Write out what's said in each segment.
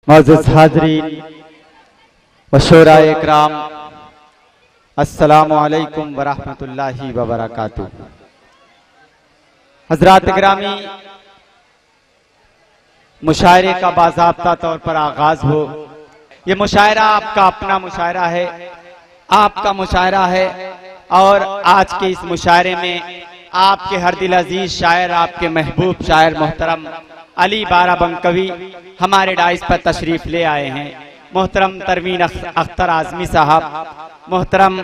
मोअज़्ज़िज़ हाज़रीन व शोराए इकराम, अस्सलामु अलैकुम व रहमतुल्लाहि व बरकातुहू। हज़रात गिरामी, मुशायरे का बाज़ाब्ता तौर पर आगाज हो। ये मुशायरा आपका अपना मुशायरा है, आपका मुशायरा है। और आज के इस मुशायरे में आपके हर दिल अजीज शायर, आपके महबूब शायर मोहतरम अली बाराबंकवी हमारे डाइस पर तशरीफ ले आए हैं। मोहतरम तरवीन अख्तर आज़मी साहब, मोहतरम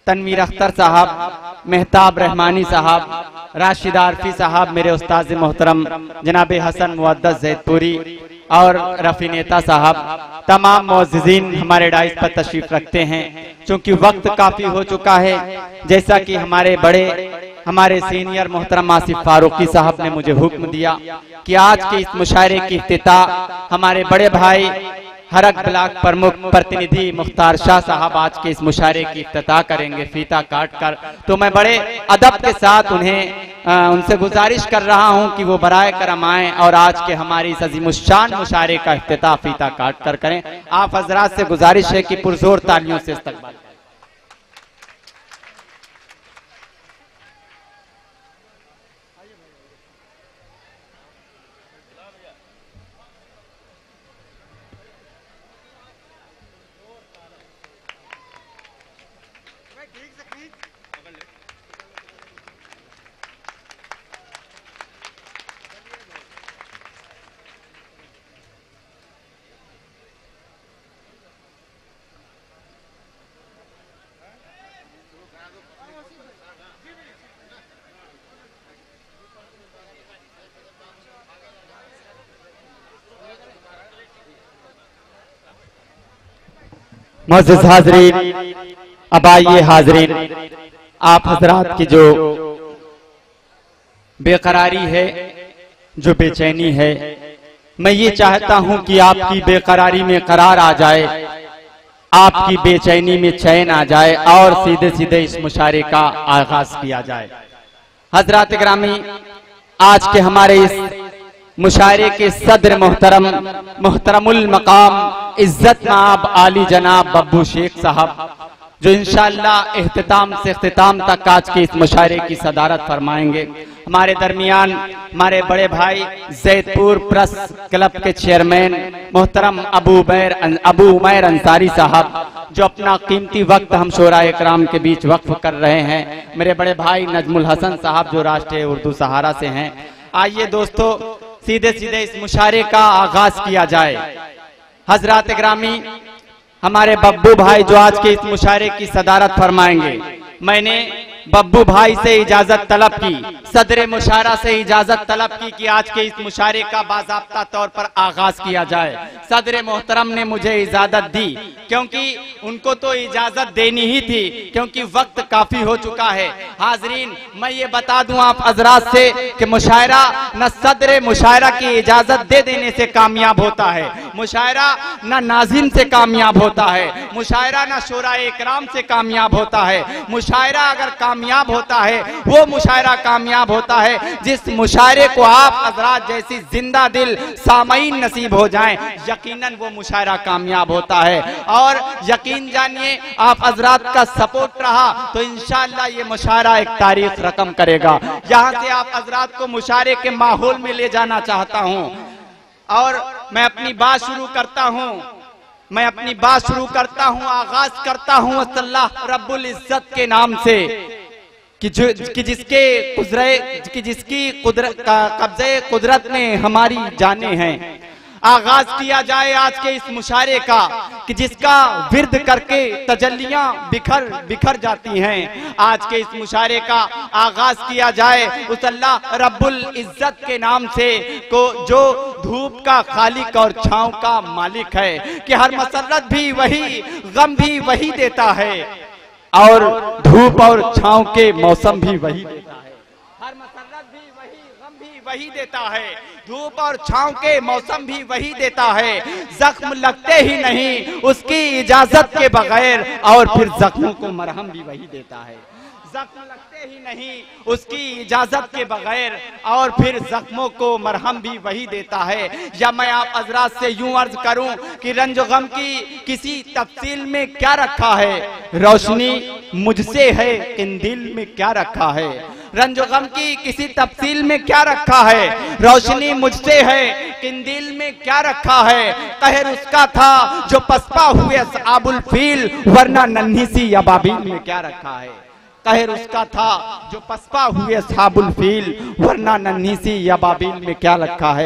तनवीर अख्तर साहब, मेहताब रहमानी साहब, राशिद आरफी साहब, मेरे उस्ताद मोहतरम जनाब हसन मुअद्दस ज़ैदपुरी और रफ़ी नेता साहब, तमाम मुअज़्ज़िज़ीन हमारे डाइस पर तशरीफ रखते हैं। चूंकि वक्त काफ़ी हो चुका है, जैसा कि हमारे सीनियर मोहतरम आसिफ फारूकी साहब ने मुझे हुक्म दिया कि आज के इस मुशायरे की इफ्तिताह हमारे बड़े भाई हरक ब्लॉक प्रमुख प्रतिनिधि मुख्तार शाह साहब आज के इस मुशायरे की इफ्तिताह करेंगे फीता काट कर। तो मैं बड़े अदब के साथ उनसे गुजारिश कर रहा हूं कि वो बराए करम आएं और आज के हमारी इस अज़ीमुश्शान मुशायरे का इफ्तिताह फीता काट कर करें। आप हजरात से गुजारिश है कि पुरजोर तालियों से इस्तकबाल। मोअज़्ज़िज़ हाज़रीन, अब आइए हाज़रीन, आप हजरात की जो बेकरारी है, जो बेचैनी है, मैं ये चाहता हूं कि आपकी बेकरारी में करार आ जाए, आपकी बेचैनी में चैन आ जाए और सीधे सीधे इस मुशायरे का आगाज किया जाए। हजरात गिरामी, आज के हमारे इस मुशायरे के सदर मोहतरमुल मकाम इज्जत नाब आली जनाब बब्बू शेख साहब, जो इंशाअल्लाह इख्तिताम से इख्तिताम तक आज के इस मुशायरे की सदारत फरमाएंगे। हमारे दरमियान हमारे बड़े भाई ज़ैदपुर प्रेस क्लब के चेयरमैन मोहतरम अबू उमैर अंसारी साहब, जो अपना कीमती वक्त हम शोराए इकराम के बीच वक्फ कर रहे हैं। मेरे बड़े भाई नजमुल हसन साहब, जो राष्ट्रीय उर्दू सहारा से हैं। आइए दोस्तों, सीधे सीधे इस मुशायरे का आगाज किया जाए। हजरात गिरामी, हमारे बब्बू भाई जो आज के इस मुशायरे की सदारत फरमाएंगे, मैंने बब्बू भाई से इजाजत तलब की, सदर मुशायरा से इजाजत तलब की कि आज के इस मुशायरे का बाज़ाब्ता तौर पर आगाज किया जाए। सदर मोहतरम ने मुझे इजाजत दी, क्योंकि उनको तो इजाजत देनी ही थी, क्योंकि वक्त काफी हो चुका है। हाजरीन, मैं ये बता दूं आप हजरात से कि मुशायरा न सदर मुशायरा की इजाजत दे देने से कामयाब होता है, मुशायरा न नाज़िम से कामयाब होता है, मुशायरा न शोराए इकराम से कामयाब होता है। मुशायरा अगर कामयाब होता है, वो मुशायरा कामयाब होता है जिस मुशायरे को आप हजरात जैसी जिंदा दिल सामईन नसीब हो जाएं, यकीनन वो मुशायरा कामयाब होता है। और यकीन जानिए, आप हजरात का सपोर्ट रहा तो इंशाअल्लाह ये मुशायरा एक तारीख रकम करेगा। यहाँ से आप हजरात को मुशायरे के माहौल में ले जाना चाहता हूँ और मैं अपनी बात शुरू करता हूँ, आगाज करता हूँ अल्लाह रब्बुल इज्जत के नाम से कि जिसकी कब्ज़े कुदरत में हमारी जाने हैं। आगाज किया जाए आज के इस मुशायरे का कि जिसका विर्द करके तजल्लियां बिखर जाती हैं। आज के इस मुशायरे का आगाज किया जाए उस अल्लाह रब्बुल इज्जत के नाम से को जो धूप का खालिक और छांव का मालिक है, कि हर मसरत भी वही, गम भी वही देता है और धूप और छांव के मौसम भी वही देता है। हर मसरत भी वही, गम भी वही देता है, धूप और छांव के मौसम भी वही देता है। जख्म लगते ही नहीं उसकी इजाजत के बगैर, और फिर जख्मों को मरहम भी वही देता है। जख्म लगते ही नहीं उसकी इजाजत के बगैर, और फिर जख्मों को मरहम भी वही देता है। या मैं आप हजरात से यूं अर्ज करूं कि रंज गम की किसी तफसील में क्या रखा है, रोशनी मुझसे है किंदिल में क्या रखा है। रंज गम की किसी तफसील में क्या रखा है, रोशनी मुझसे है किंदिल में क्या रखा है। कहर उसका था जो पसपा हुए असहाबुल फील, वरना नन्ही सी अबाबील में क्या रखा है। कहर उसका था जो पसपा हुए असहाबुल फील, वरना नन्ही सी अबाबील में क्या रखा है।